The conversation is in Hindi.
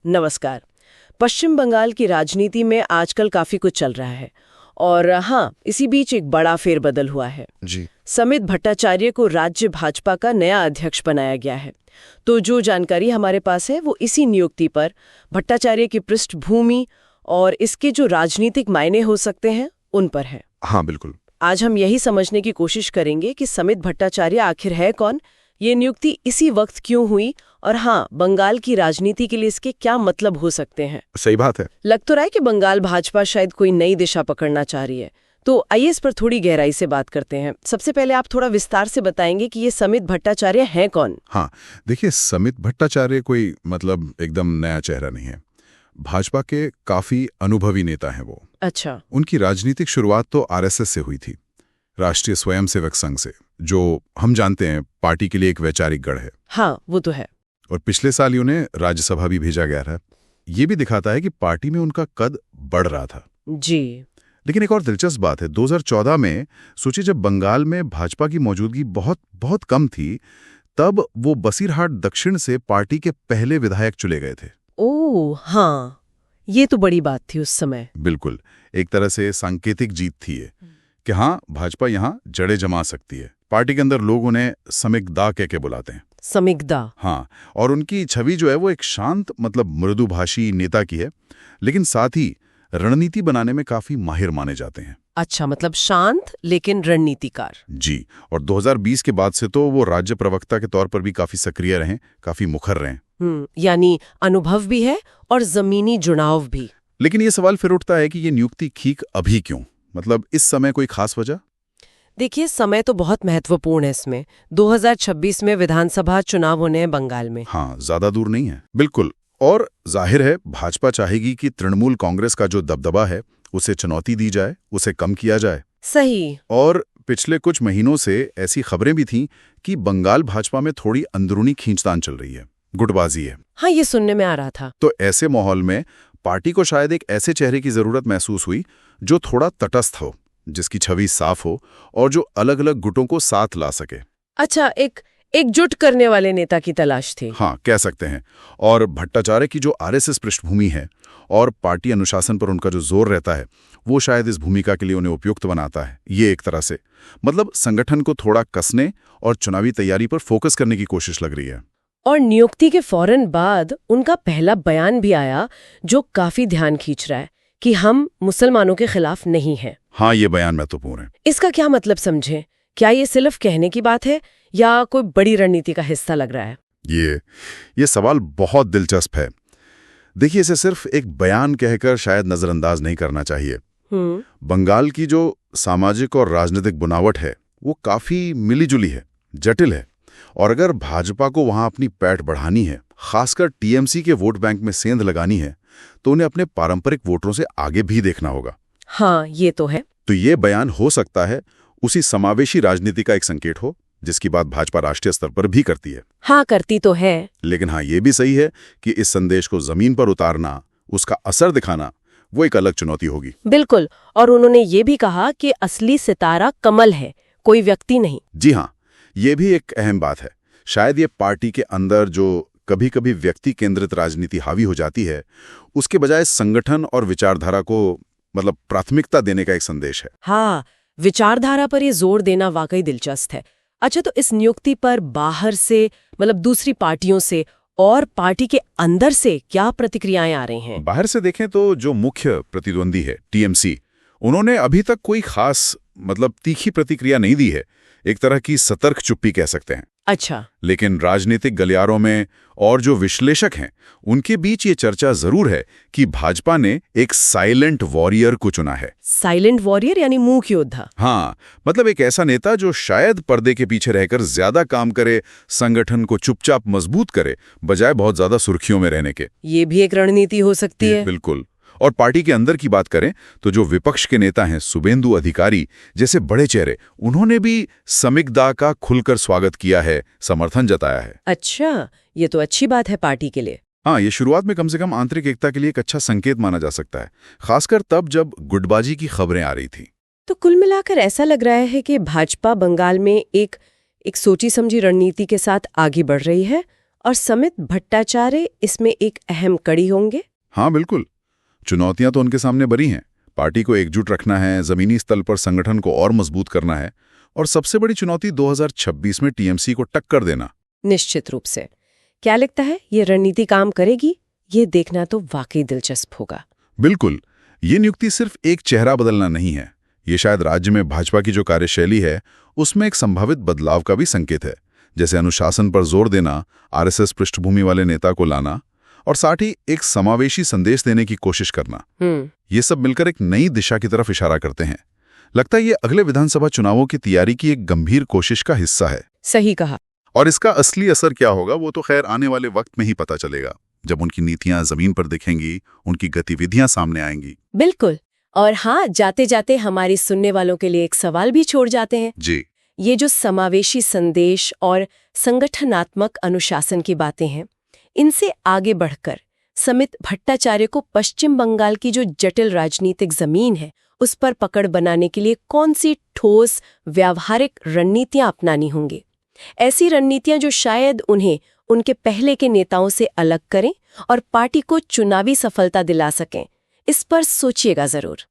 नमस्कार। पश्चिम बंगाल की राजनीति में आजकल काफी कुछ चल रहा है और हाँ, इसी बीच एक बड़ा फेरबदल हुआ है जी। समित भट्टाचार्य को राज्य भाजपा का नया अध्यक्ष बनाया गया है। तो जो जानकारी हमारे पास है वो इसी नियुक्ति पर, भट्टाचार्य की पृष्ठभूमि और इसके जो राजनीतिक मायने हो सकते हैं उन पर है। हाँ, बिल्कुल। आज हम यही समझने की कोशिश करेंगे कि समित भट्टाचार्य आखिर है कौन, ये नियुक्ति इसी वक्त क्यों हुई और हाँ, बंगाल की राजनीति के लिए इसके क्या मतलब हो सकते हैं। सही बात है। लग तो रहा है कि बंगाल भाजपा शायद कोई नई दिशा पकड़ना चाह रही है। तो आइए इस पर थोड़ी गहराई से बात करते हैं। सबसे पहले आप थोड़ा विस्तार से बताएंगे कि ये समित भट्टाचार्य हैं कौन। हाँ, देखिए, समित भट्टाचार्य कोई एकदम नया चेहरा नहीं है। भाजपा के काफी अनुभवी नेता हैं वो। अच्छा। उनकी राजनीतिक शुरुआत तो आरएसएस से हुई थी, राष्ट्रीय स्वयंसेवक संघ से, जो हम जानते हैं पार्टी के लिए एक वैचारिक गढ़ है। हाँ, वो तो है। और पिछले साल ही उन्हें राज्यसभा भी भेजा गया था। ये भी दिखाता है कि पार्टी में उनका कद बढ़ रहा था। जी। लेकिन एक और दिलचस्प बात है, 2014 में सोचिए, जब बंगाल में भाजपा की मौजूदगी बहुत बहुत कम थी, तब वो बसीरहाट दक्षिण से पार्टी के पहले विधायक चुने गए थे। ओह हाँ, ये तो बड़ी बात थी उस समय। बिल्कुल, एक तरह से सांकेतिक जीत थी ये कि हाँ, भाजपा यहाँ जड़ें जमा सकती है। पार्टी के अंदर लोग उन्हें समिकदा कह के बुलाते हैं। समिकदा। हाँ, और उनकी छवि जो है वो एक शांत मृदुभाषी नेता की है, लेकिन साथ ही रणनीति बनाने में काफी माहिर माने जाते हैं। अच्छा, मतलब शांत लेकिन रणनीतिकार। जी। और 2020 के बाद से तो वो राज्य प्रवक्ता के तौर पर भी काफी सक्रिय रहे, काफी मुखर रहे। यानी अनुभव भी है और जमीनी जुड़ाव भी। लेकिन ये सवाल फिर उठता है कि ये नियुक्ति ठीक अभी क्यों, इस समय कोई खास वजह? देखिए, समय तो बहुत महत्वपूर्ण है इसमें। 2026 में विधानसभा चुनाव होने हैं बंगाल में। हाँ, ज्यादा दूर नहीं है। बिल्कुल। और जाहिर है भाजपा चाहेगी कि तृणमूल कांग्रेस का जो दबदबा है उसे चुनौती दी जाए, उसे कम किया जाए। सही। और पिछले कुछ महीनों से ऐसी खबरें भी थीं कि बंगाल भाजपा में थोड़ी अंदरूनी खींचतान चल रही है, गुटबाजी है। हाँ, ये सुनने में आ रहा था। तो ऐसे माहौल में पार्टी को शायद एक ऐसे चेहरे की जरूरत महसूस हुई जो थोड़ा तटस्थ हो, जिसकी छवि साफ हो और जो अलग अलग गुटों को साथ ला सके। अच्छा, एकजुट करने वाले नेता की तलाश थी। हाँ, कह सकते हैं। और भट्टाचार्य की जो आरएसएस पृष्ठभूमि है और पार्टी अनुशासन पर उनका जो जोर रहता है, वो शायद इस भूमिका के लिए उन्हें उपयुक्त बनाता है। ये एक तरह से संगठन को थोड़ा कसने और चुनावी तैयारी पर फोकस करने की कोशिश लग रही है। और नियुक्ति के फौरन बाद उनका पहला बयान भी आया जो काफी ध्यान खींच रहा है कि हम मुसलमानों के खिलाफ नहीं हैं। हाँ, ये बयान महत्वपूर्ण है। इसका क्या मतलब समझे? क्या ये सिर्फ कहने की बात है या कोई बड़ी रणनीति का हिस्सा लग रहा है? ये सवाल बहुत दिलचस्प है। देखिए, इसे सिर्फ एक बयान कहकर शायद नजरअंदाज नहीं करना चाहिए। बंगाल की जो सामाजिक और राजनीतिक बुनावट है वो काफी मिलीजुली है, जटिल है। और अगर भाजपा को वहां अपनी पैठ बढ़ानी है, खासकर टीएमसी के वोट बैंक में सेंध लगानी है, तो उन्हें अपने पारंपरिक वोटरों से आगे भी देखना होगा। हाँ, ये तो है। तो ये बयान हो सकता है उसी समावेशी राजनीति का एक संकेत हो जिसकी बात भाजपा राष्ट्रीय स्तर पर भी करती है। हाँ, करती तो है। लेकिन हाँ, ये भी सही है कि इस संदेश को जमीन पर उतारना, उसका असर दिखाना, वो एक अलग चुनौती होगी। बिल्कुल। और उन्होंने ये भी कहा कि असली सितारा कमल है, कोई व्यक्ति नहीं। जी हाँ, ये भी एक अहम बात है। शायद ये पार्टी के अंदर जो कभी कभी व्यक्ति केंद्रित राजनीति हावी हो जाती है, उसके बजाय संगठन और विचारधारा को प्राथमिकता देने का एक संदेश है। हाँ, विचारधारा पर ये जोर देना वाकई दिलचस्प है। अच्छा, तो इस नियुक्ति पर बाहर से दूसरी पार्टियों से और पार्टी के अंदर से क्या प्रतिक्रियाएं आ रही हैं? बाहर से देखें तो जो मुख्य प्रतिद्वंदी है टीएमसी, उन्होंने अभी तक कोई खास तीखी प्रतिक्रिया नहीं दी है। एक तरह की सतर्क चुप्पी कह सकते हैं। अच्छा। लेकिन राजनीतिक गलियारों में और जो विश्लेषक हैं उनके बीच ये चर्चा जरूर है कि भाजपा ने एक साइलेंट वॉरियर को चुना है। साइलेंट वॉरियर यानी मूक योद्धा? हाँ, एक ऐसा नेता जो शायद पर्दे के पीछे रहकर ज्यादा काम करे, संगठन को चुपचाप मजबूत करे, बजाय बहुत ज्यादा सुर्खियों में रहने के। ये भी एक रणनीति हो सकती है। बिल्कुल। और पार्टी के अंदर की बात करें तो जो विपक्ष के नेता हैं, शुभेंदु अधिकारी जैसे बड़े चेहरे, उन्होंने भी समिकदा का खुलकर स्वागत किया है, समर्थन जताया है। अच्छा, ये तो अच्छी बात है पार्टी के लिए। हाँ, ये शुरुआत में कम से कम आंतरिक एकता के लिए एक अच्छा संकेत माना जा सकता है, खासकर तब जब गुटबाजी की खबरें आ रही थी। तो कुल मिलाकर ऐसा लग रहा है कि भाजपा बंगाल में एक सोची समझी रणनीति के साथ आगे बढ़ रही है और समित भट्टाचार्य इसमें एक अहम कड़ी होंगे। हाँ बिल्कुल, चुनौतियां तो उनके सामने बड़ी हैं। पार्टी को एकजुट रखना है, जमीनी स्तर पर संगठन को और मजबूत करना है, और सबसे बड़ी चुनौती 2026 में टीएमसी को टक्कर देना। निश्चित रूप से। क्या लगता है, ये रणनीति काम करेगी? ये देखना तो वाकई दिलचस्प होगा। बिल्कुल, ये नियुक्ति सिर्फ एक चेहरा बदलना नहीं है, ये शायद राज्य में भाजपा की जो कार्यशैली है उसमें एक संभावित बदलाव का भी संकेत है। जैसे अनुशासन पर जोर देना, आरएसएस पृष्ठभूमि वाले नेता को लाना, और साथ ही एक समावेशी संदेश देने की कोशिश करना। ये सब मिलकर एक नई दिशा की तरफ इशारा करते हैं। लगता है ये अगले विधानसभा चुनावों की तैयारी की एक गंभीर कोशिश का हिस्सा है। सही कहा। और इसका असली असर क्या होगा वो तो खैर आने वाले वक्त में ही पता चलेगा, जब उनकी नीतियां जमीन पर दिखेंगी, उनकी गतिविधियां सामने आएंगी। बिल्कुल। और हाँ, जाते जाते हमारी सुनने वालों के लिए एक सवाल भी छोड़ जाते हैं जी। ये जो समावेशी संदेश और संगठनात्मक अनुशासन की बातें हैं, इनसे आगे बढ़कर समित भट्टाचार्य को पश्चिम बंगाल की जो जटिल राजनीतिक जमीन है उस पर पकड़ बनाने के लिए कौन सी ठोस व्यावहारिक रणनीतियां अपनानी होंगी? ऐसी रणनीतियां जो शायद उन्हें उनके पहले के नेताओं से अलग करें और पार्टी को चुनावी सफलता दिला सकें। इस पर सोचिएगा जरूर।